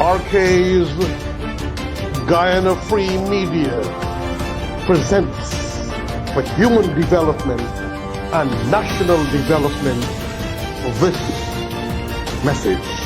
RK's Guyana Free Media presents for human development and national development this message.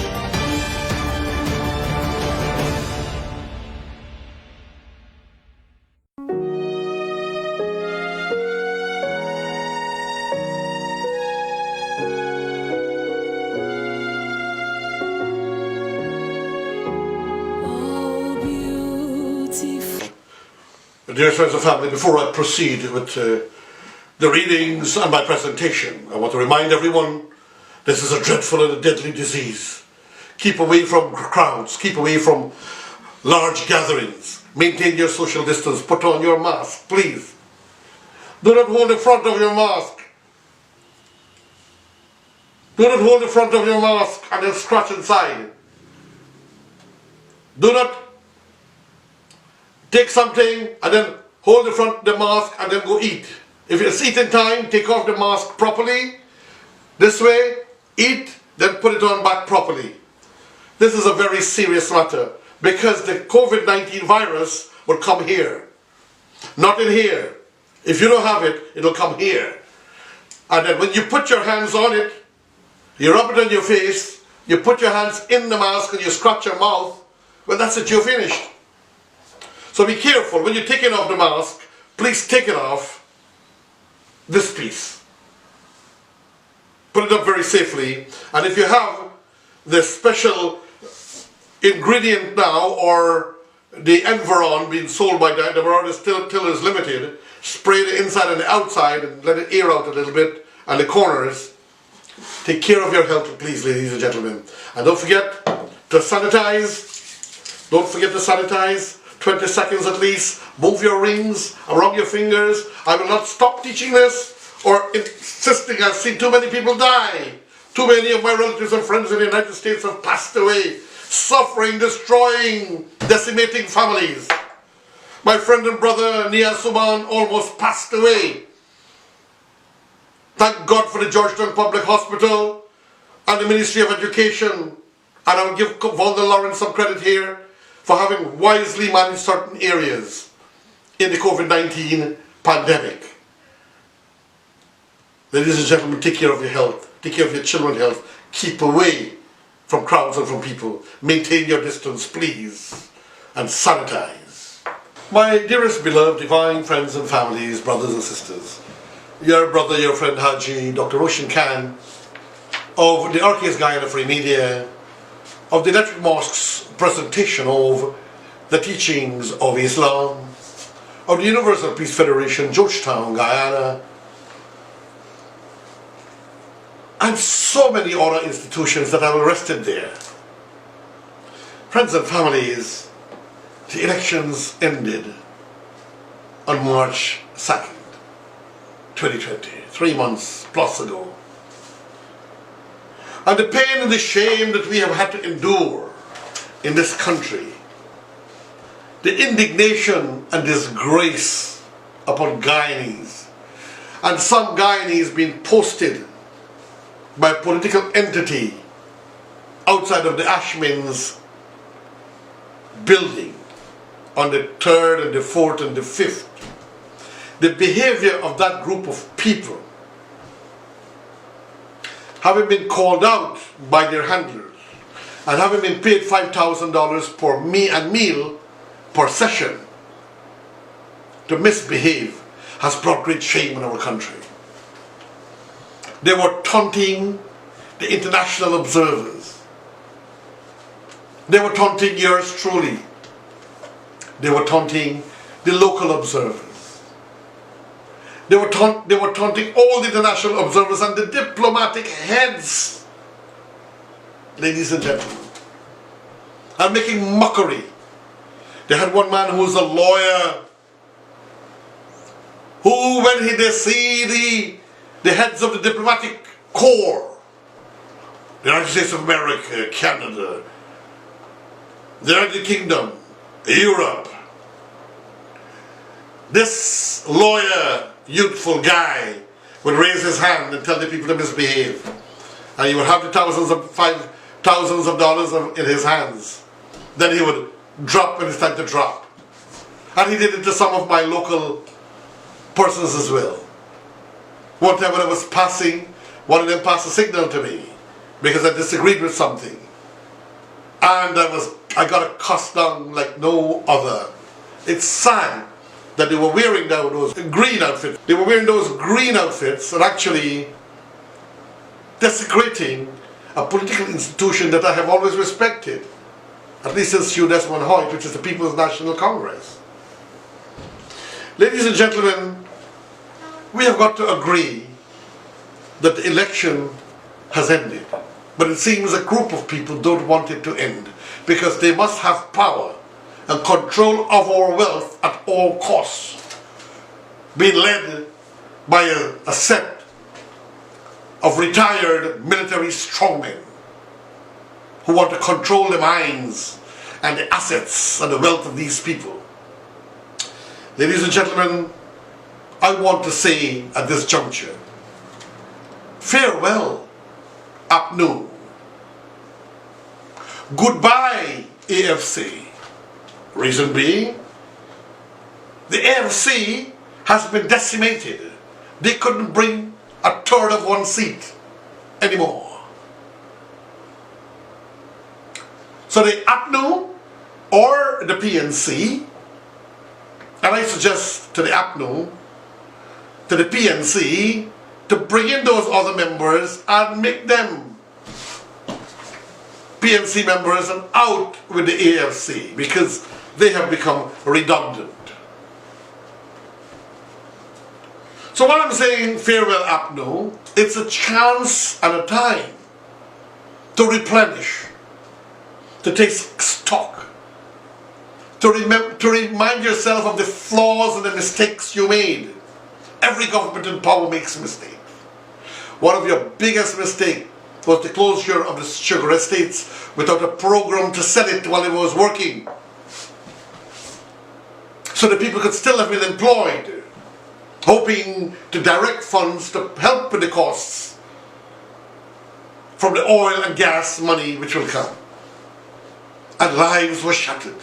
Dear friends and family, before I proceed with the readings and my presentation, I want to remind everyone this is a dreadful and a deadly disease. Keep away from crowds, keep away from large gatherings, maintain your social distance, put on your mask, please. Do not hold the front of your mask. Do not hold the front of your mask and then scratch inside. Do not take something and then hold the front of the mask and then go eat. If it's eating time, take off the mask properly. This way, eat, then put it on back properly. This is a very serious matter because the COVID-19 virus will come here, not in here. If you don't have it, it'll come here. And then when you put your hands on it, you rub it on your face, you put your hands in the mask and you scratch your mouth, well, that's it, you're finished. So be careful, when you're taking off the mask, please take it off this piece. Put it up very safely, and if you have the special ingredient now, or the Environ being sold by the Environ still is limited, spray the inside and the outside and let it air out a little bit, and the corners. Take care of your health, please, ladies and gentlemen. And don't forget to sanitize. Don't forget to sanitize. 20 seconds at least. Move your rings around your fingers. I will not stop teaching this or insisting. I've seen too many people die. Too many of my relatives and friends in the United States have passed away, suffering, destroying, decimating families. My friend and brother Nia Suman almost passed away. Thank God for the Georgetown Public Hospital and the Ministry of Education. And I will give Valda Lawrence some credit here for having wisely managed certain areas in the COVID-19 pandemic. Ladies and gentlemen, take care of your health, take care of your children's health, keep away from crowds and from people, maintain your distance, please, and sanitize. My dearest, beloved, divine friends and families, brothers and sisters, your brother, your friend Hajji, Dr. Roshan Khan, of the RK's Guyana Free Media, of the Electric Mosque's presentation of the teachings of Islam, of the Universal Peace Federation, Georgetown, Guyana, and so many other institutions that are arrested there. Friends and families, the elections ended on March 2nd, 2020, 3 months plus ago. And the pain and the shame that we have had to endure in this country, the indignation and disgrace upon Guyanese, and some Guyanese being posted by a political entity outside of the Ashman's building on the 3rd and the 4th and the 5th. The behavior of that group of people, having been called out by their handlers and having been paid $5,000 per meal per session to misbehave, has brought great shame in our country. They were taunting the international observers. They were taunting yours truly. They were taunting the local observers. They were taunting all the international observers and the diplomatic heads, ladies and gentlemen, and making mockery. They had one man who was a lawyer, who, when they see the heads of the diplomatic corps, the United States of America, Canada, the United Kingdom, Europe, this lawyer, youthful guy, would raise his hand and tell the people to misbehave. And he would have the thousands of dollars in his hands. then he would drop when it's time to drop. And he did it to some of my local persons as well. One time when I was passing, one of them passed a signal to me because I disagreed with something. And I got a cuss down like no other. It's sad that they were wearing those green outfits. They were wearing those green outfits and actually desecrating a political institution that I have always respected. At least since Hugh Desmond Hoyt, which is the People's National Congress. Ladies and gentlemen, we have got to agree that the election has ended. But it seems a group of people don't want it to end because they must have power and control of our wealth at all costs, being led by a set of retired military strongmen who want to control the minds and the assets and the wealth of these people. Ladies and gentlemen, I want to say at this juncture, farewell, APNU. Goodbye, AFC. Reason being, the AFC has been decimated. They couldn't bring a third of one seat anymore. So the APNU or the PNC, and I suggest to the APNU, to the PNC, to bring in those other members and make them PNC members and out with the AFC because they have become redundant. So what I'm saying, farewell APNU, it's a chance and a time to replenish, to take stock, to remind yourself of the flaws and the mistakes you made. Every government in power makes mistakes. One of your biggest mistakes was the closure of the sugar estates without a program to sell it while it was working. So the people could still have been employed, hoping to direct funds to help with the costs from the oil and gas money which will come. And lives were shattered.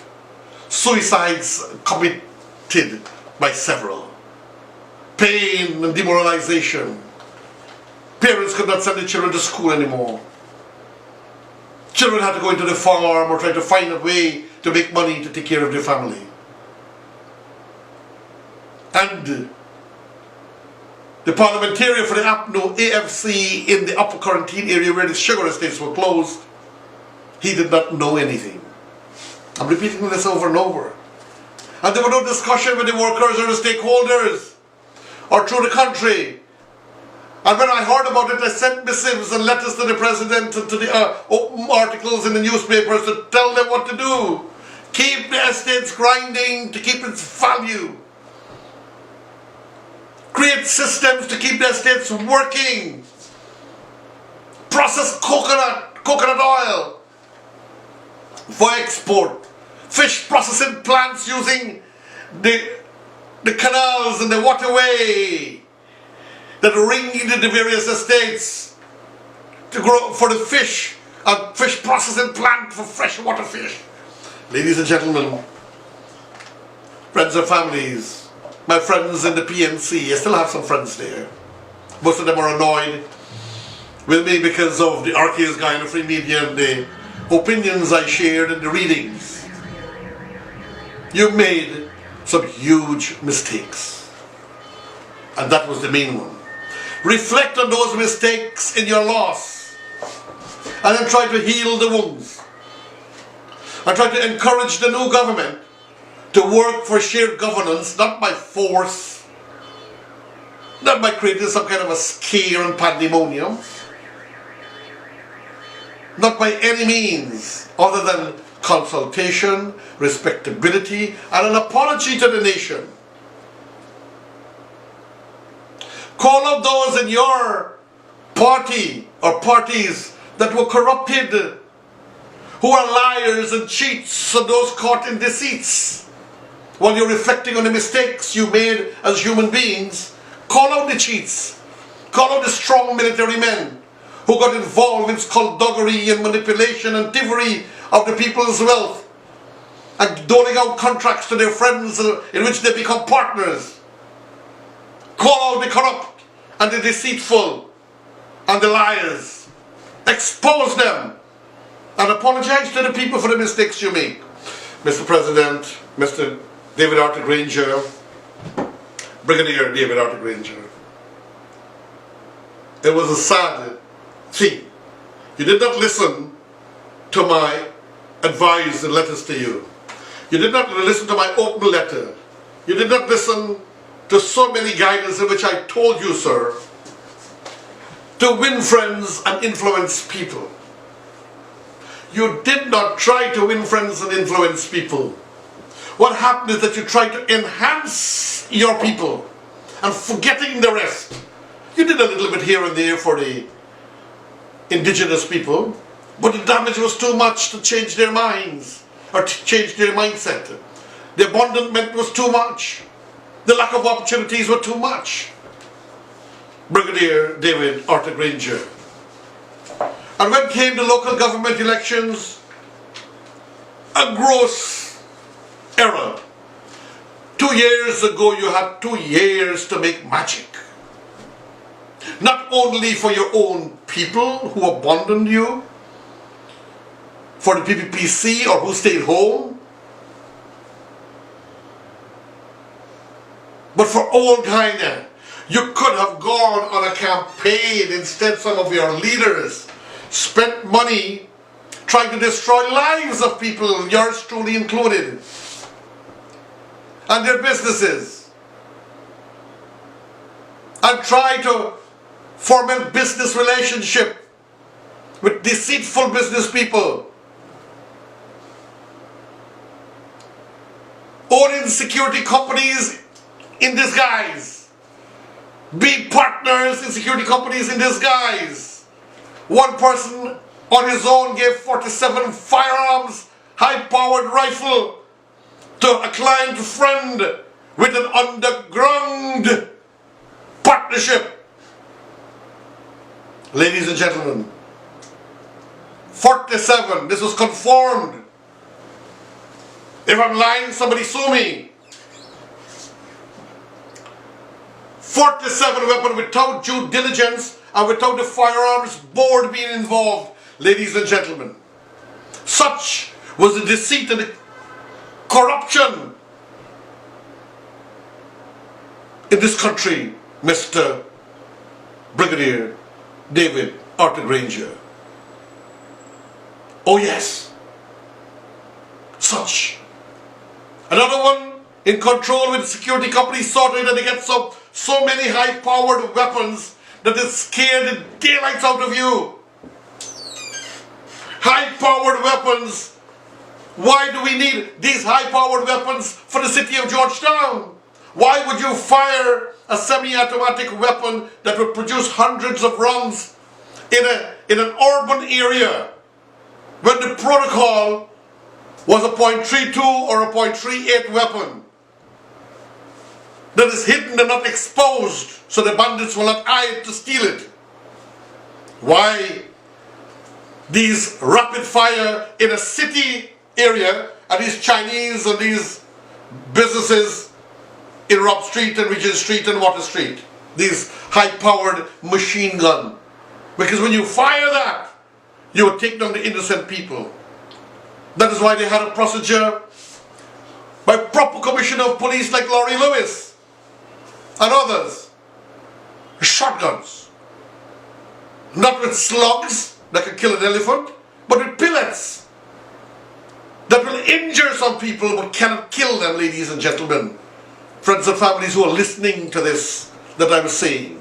Suicides committed by several. Pain and demoralization. Parents could not send their children to school anymore. Children had to go into the farm or try to find a way to make money to take care of their family. And the parliamentarian for the APNU AFC in the Upper Quarantine area where the sugar estates were closed, he did not know anything. I'm repeating this over and over. And there was no discussion with the workers or the stakeholders or through the country. And when I heard about it, I sent missives and letters to the president and to the articles in the newspapers to tell them what to do. Keep the estates grinding to keep its value. Create systems to keep the estates working. Process coconut oil for export. Fish processing plants using the canals and the waterway that ring into the various estates to grow for the fish, a fish processing plant for freshwater fish. Ladies and gentlemen, friends and families, my friends in the PNC, I still have some friends there. Most of them are annoyed with me because of the RK's Guyana Free Media and the opinions I shared and the readings. You made some huge mistakes. And that was the main one. Reflect on those mistakes in your loss. And then try to heal the wounds. And try to encourage the new government to work for shared governance, not by force, not by creating some kind of a scare and pandemonium, not by any means other than consultation, respectability, and an apology to the nation. Call out those in your party or parties that were corrupted, who are liars and cheats, and those caught in deceits. While you're reflecting on the mistakes you made as human beings, call out the cheats. Call out the strong military men who got involved in skullduggery and manipulation and thievery of the people's wealth and doling out contracts to their friends in which they become partners. Call out the corrupt and the deceitful and the liars. Expose them and apologize to the people for the mistakes you make. Mr. President, Mr. David Arthur Granger, Brigadier David Arthur Granger. It was a sad thing. You did not listen to my advice and letters to you. You did not listen to my open letter. You did not listen to so many guidance in which I told you, sir, to win friends and influence people. You did not try to win friends and influence people. What happened is that you tried to enhance your people and forgetting the rest. You did a little bit here and there for the indigenous people, but the damage was too much to change their minds or to change their mindset. The abandonment was too much. The lack of opportunities were too much. Brigadier David Arthur Granger. And when came the local government elections, a gross error. 2 years ago you had 2 years to make magic. Not only for your own people who abandoned you, for the PPPC or who stayed home, but for all Guyana. You could have gone on a campaign. Instead, some of your leaders spent money trying to destroy lives of people, yours truly included, and their businesses, and try to form a business relationship with deceitful business people, owning security companies in disguise, be partners in security companies in disguise. One person on his own gave 47 firearms, high-powered rifle to a client friend with an underground partnership. Ladies and gentlemen, 47, this was confirmed. If I'm lying, somebody sue me. 47 weapons without due diligence and without the firearms board being involved, ladies and gentlemen. Such was the deceit and the corruption in this country, Mr. Brigadier David Arthur Granger. Oh yes, such. Another one in control with the security companies sorted that they get so many high-powered weapons that it scared the daylights out of you. High-powered weapons. Why do we need these high-powered weapons for the city of Georgetown? Why would you fire a semi-automatic weapon that would produce hundreds of rounds in an urban area when the protocol was a .32 or a .38 weapon that is hidden and not exposed so the bandits will not eye it to steal it? Why these rapid fire in a city area and these Chinese and these businesses in Rob Street and Regent Street and Water Street? These high-powered machine gun. Because when you fire that, you will take down the innocent people. That is why they had a procedure by proper commissioner of police like Laurie Lewis and others. Shotguns. Not with slugs that can kill an elephant, but with pellets that will injure some people but cannot kill them, ladies and gentlemen. Friends and families who are listening to this that I'm saying.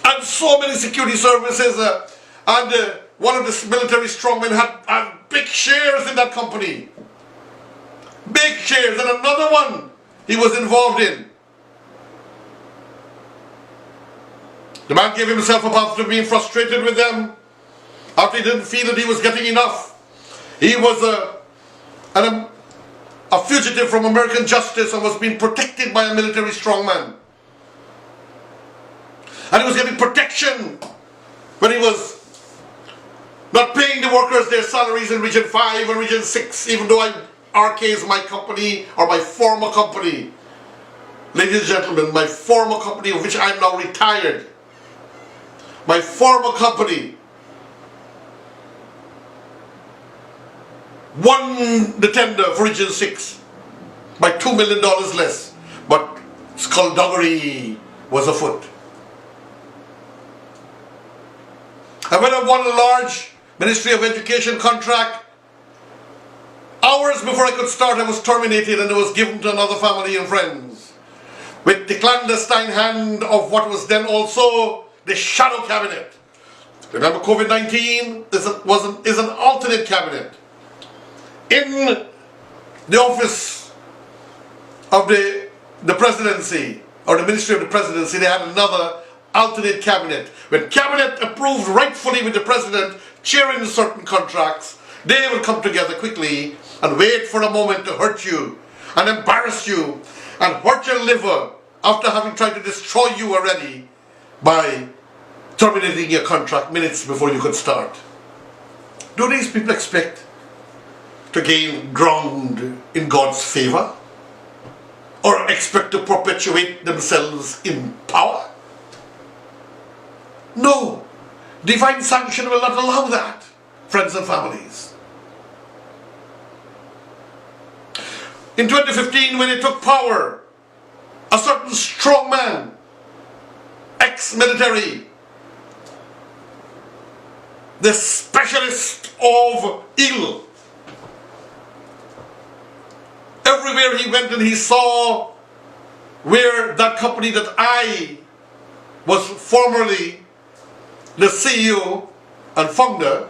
And so many security services and one of the military strongmen had big shares in that company. Big shares. And another one he was involved in. The man gave himself up after being frustrated with them, after he didn't feel that he was getting enough. He was a fugitive from American justice and was being protected by a military strongman. And he was getting protection when he was not paying the workers their salaries in Region 5 and Region 6, even though RK is my company or my former company. Ladies and gentlemen, my former company, of which I am now retired, my former company won the tender for Region 6 by $2 million less, but skullduggery was afoot. And when I won a large Ministry of Education contract, hours before I could start, I was terminated and it was given to another family and friends, with the clandestine hand of what was then also the shadow cabinet. Remember, COVID-19 is an alternate cabinet. In the office of the presidency, or the Ministry of the Presidency, they had another alternate cabinet. When cabinet approved rightfully with the president chairing certain contracts, they will come together quickly and wait for a moment to hurt you and embarrass you and hurt your liver after having tried to destroy you already by terminating your contract minutes before you could start. Do these people expect to gain ground in God's favor, or expect to perpetuate themselves in power? No, divine sanction will not allow that, friends and families. In 2015, when he took power, a certain strong man, ex-military, the specialist of ill, everywhere he went and he saw where that company that I was formerly the CEO and founder,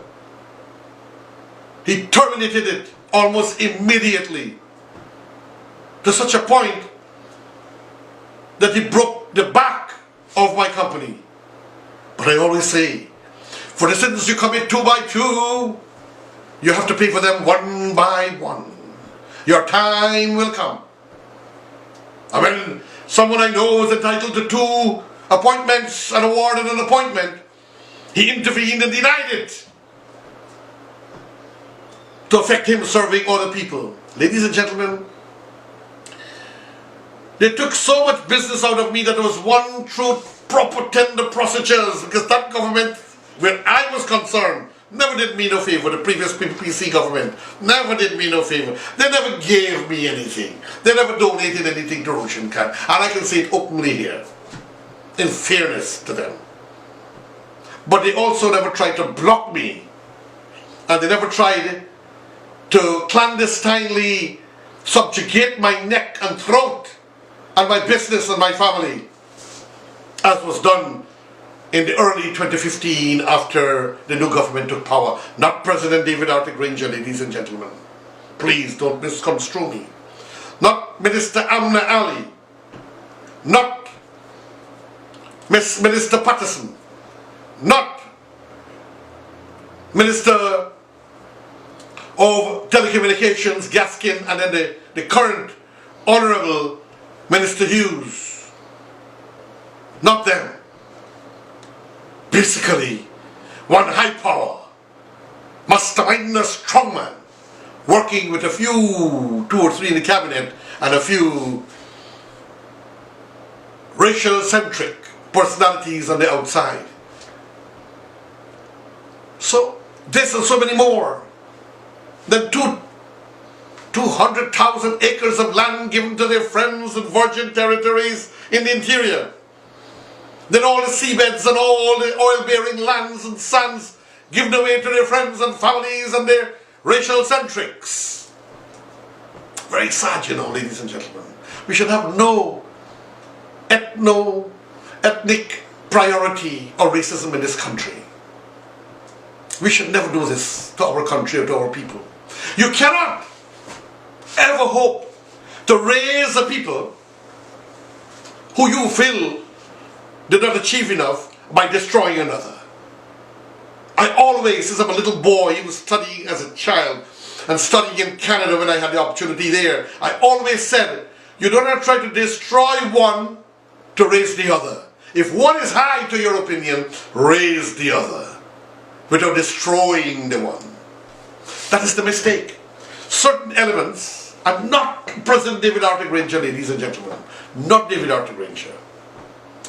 he terminated it almost immediately, to such a point that he broke the back of my company. But I always say, for the sins you commit 2 by 2, you have to pay for them 1 by 1. Your time will come. And when someone I know is entitled to 2 appointments and awarded an appointment, he intervened and denied it to affect him serving other people. Ladies and gentlemen, they took so much business out of me that there was one true proper tender procedures, because that government, where I was concerned, never did me no favor. The previous PPC government never did me no favor. They never gave me anything. They never donated anything to Roshan. And I can say it openly here, in fairness to them. But they also never tried to block me. And they never tried to clandestinely subjugate my neck and throat and my business and my family, as was done in the early 2015 after the new government took power. Not President David Granger, ladies and gentlemen. Please don't misconstrue me. Not Minister Amna Ali. Not Minister Patterson. Not Minister of Telecommunications Gaskin, and then the current Honourable Minister Hughes. Not them. Basically, one high power, mastermind, a strongman, working with a few, 2 or 3 in the cabinet, and a few racial-centric personalities on the outside. So, this and so many more than 200,000 acres of land given to their friends in virgin territories in the interior. Then all the seabeds and all the oil-bearing lands and sands given away to their friends and families and their racial centrics. Very sad, you know, ladies and gentlemen. We should have no ethnic priority or racism in this country. We should never do this to our country or to our people. You cannot ever hope to raise a people who you feel did not achieve enough by destroying another. I always, since I'm a little boy, even studying as a child and studying in Canada when I had the opportunity there, I always said, you do not try to destroy one to raise the other. If one is high to your opinion, raise the other. without destroying the one. That is the mistake. Certain elements are not President David Arthur Granger, ladies and gentlemen. Not David Arthur Granger.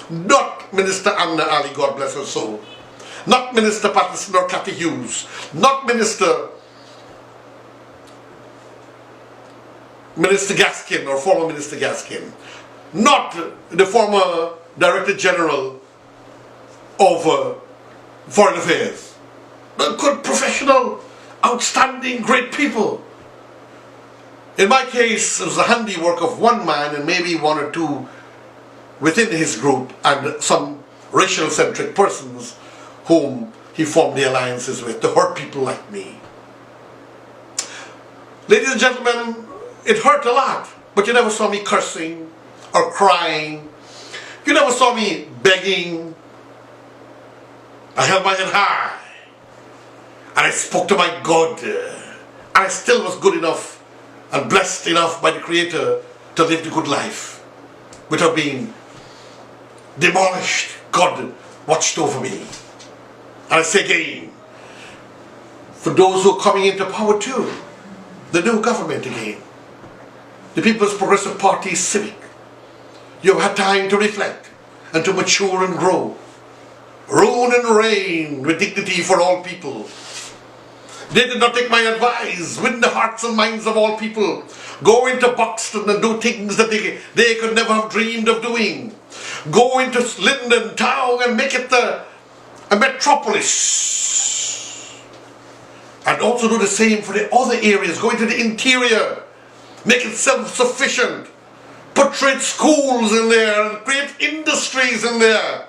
Not Minister Amna Ali, God bless her soul. Not Minister Patterson or Cathy Hughes. Not Minister Gaskin or former Minister Gaskin. Not the former Director General of Foreign Affairs. But good, professional, outstanding, great people. In my case, it was the handiwork of one man and maybe one or two within his group and some racial-centric persons whom he formed the alliances with to hurt people like me. Ladies and gentlemen, it hurt a lot, but you never saw me cursing or crying. You never saw me begging. I held my head high and I spoke to my God, and I still was good enough and blessed enough by the Creator to live the good life without being demolished. God watched over me. And I say again, for those who are coming into power too, the new government again, the People's Progressive Party Civic, you have had time to reflect and to mature and grow. Rule and reign with dignity for all people. They did not take my advice, win the hearts and minds of all people, go into Buxton and do things that they could never have dreamed of doing. Go into Linden Town and make it a metropolis. And also do the same for the other areas. Go into the interior, make it self-sufficient, put trade schools in there and create industries in there.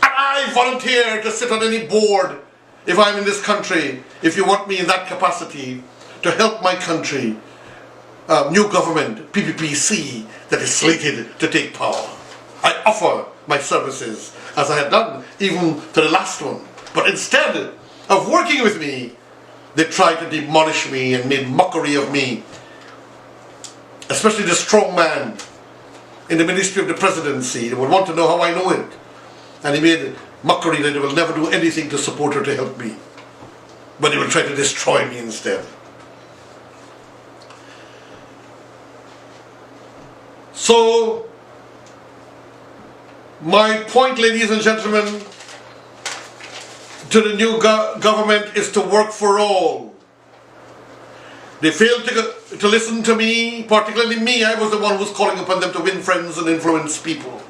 And I volunteer to sit on any board if I'm in this country, if you want me in that capacity, to help my country, new government, PPPC, that is slated to take power. I offer my services, as I had done even to the last one. But instead of working with me, they tried to demolish me and made mockery of me. Especially the strong man in the Ministry of the Presidency. They would want to know how I know it. And he made mockery that they will never do anything to support her to help me. But they will try to destroy me instead. So, my point, ladies and gentlemen, to the new government is to work for all. They failed to listen to me, particularly me. I was the one who was calling upon them to win friends and influence people.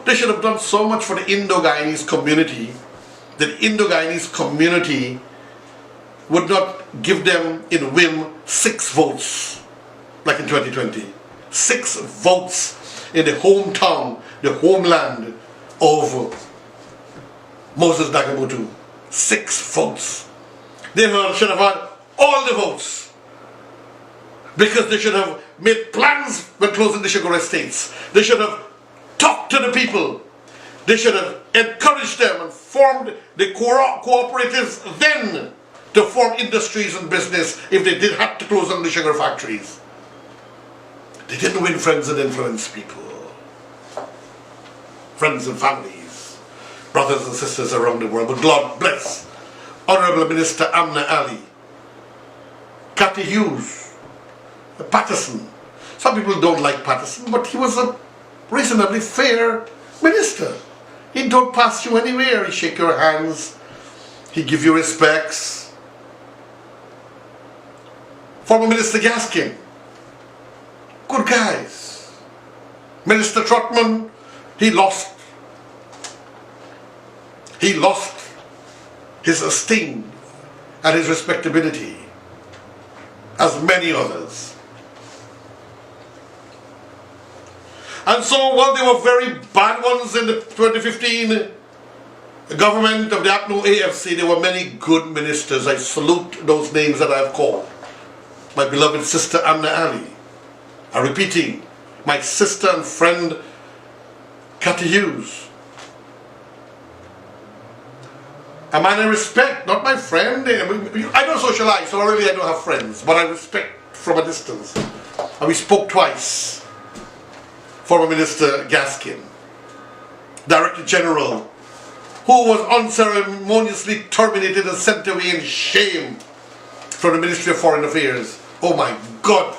They should have done so much for the Indo-Guyanese community. The Indo-Guyanese community would not give them in whim 6 votes, like in 2020. 6 votes in the hometown, the homeland of Moses Dagamutu. 6 votes. They should have had all the votes, because they should have made plans when closing the sugar estates. They should have talked to the people. They should have encouraged them and formed the cooperatives then to form industries and business if they did have to close down the sugar factories. They didn't win friends and influence people. Friends and families, brothers and sisters around the world. But God bless Honorable Minister Amna Ali, Cathy Hughes, Patterson. Some people don't like Patterson, but he was a reasonably fair minister. He don't pass you anywhere. He shake your hands. He give you respects. Former Minister Gaskin, good guys. Minister Trotman, he lost his esteem and his respectability, as many others. And so, while they were very bad ones in the 2015 government of the APNU AFC, there were many good ministers. I salute those names that I have called. My beloved sister Amna Ali. I'm repeating, my sister and friend Cathy Hughes. A man I respect, not my friend. I don't socialize, so really I don't have friends, but I respect from a distance. And we spoke twice. Former Minister Gaskin, Director General, who was unceremoniously terminated and sent away in shame from the Ministry of Foreign Affairs. Oh my God.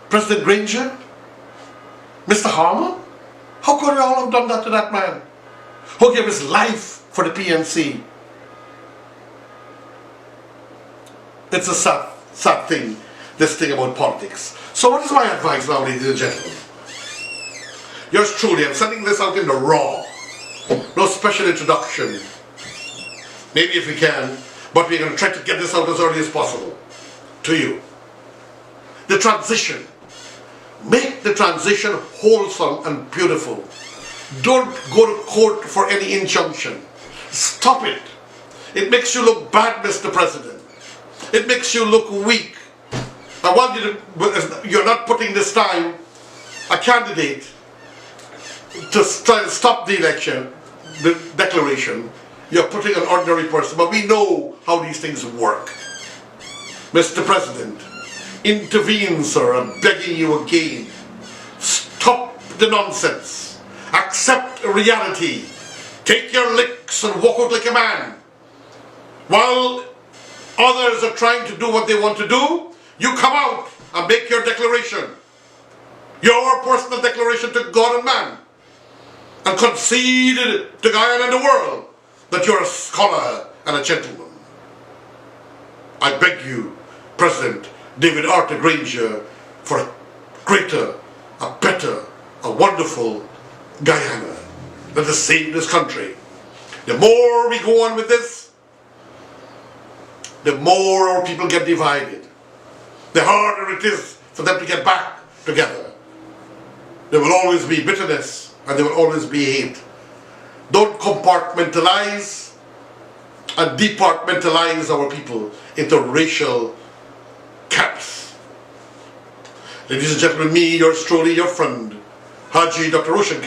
President Granger? Mr. Harmer? How could we all have done that to that man? Who gave his life for the PNC? It's a sad thing, this thing about politics. So what is my advice now, ladies and gentlemen? Yours truly, I'm sending this out in the raw. No special introduction. Maybe if we can, but we're going to try to get this out as early as possible to you. The transition. Make the transition wholesome and beautiful. Don't go to court for any injunction. Stop it. It makes you look bad, Mr. President. It makes you look weak. I want you to, you're not putting this time a candidate to try to stop the election, the declaration. You're putting an ordinary person, but we know how these things work. Mr. President, intervene, sir. I'm begging you again. Stop the nonsense. Accept reality. Take your licks and walk out like a man. While others are trying to do what they want to do, you come out and make your declaration. Your personal declaration to God and man. And concede to Guyana and the world that you're a scholar and a gentleman. I beg you, President David Arthur Granger, for a greater, a better, a wonderful Guyana that has saved this country. The more we go on with this, the more our people get divided. The harder it is for them to get back together. There will always be bitterness and there will always be hate. Don't compartmentalize and departmentalize our people into racial camps. Ladies and gentlemen, me, yours truly, your friend, Hajji Dr. Roshan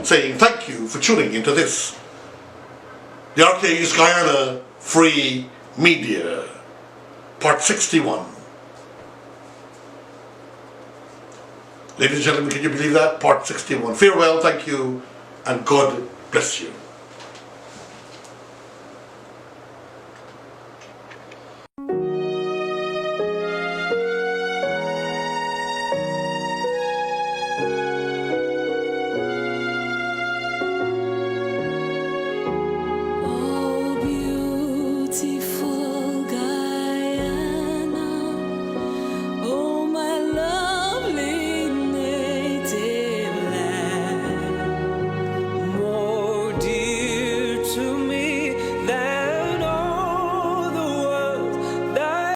saying thank you for tuning into this. The RK's Guyana Free Media, part 61. Ladies and gentlemen, can you believe that? Part 61. Farewell, thank you, and God bless you.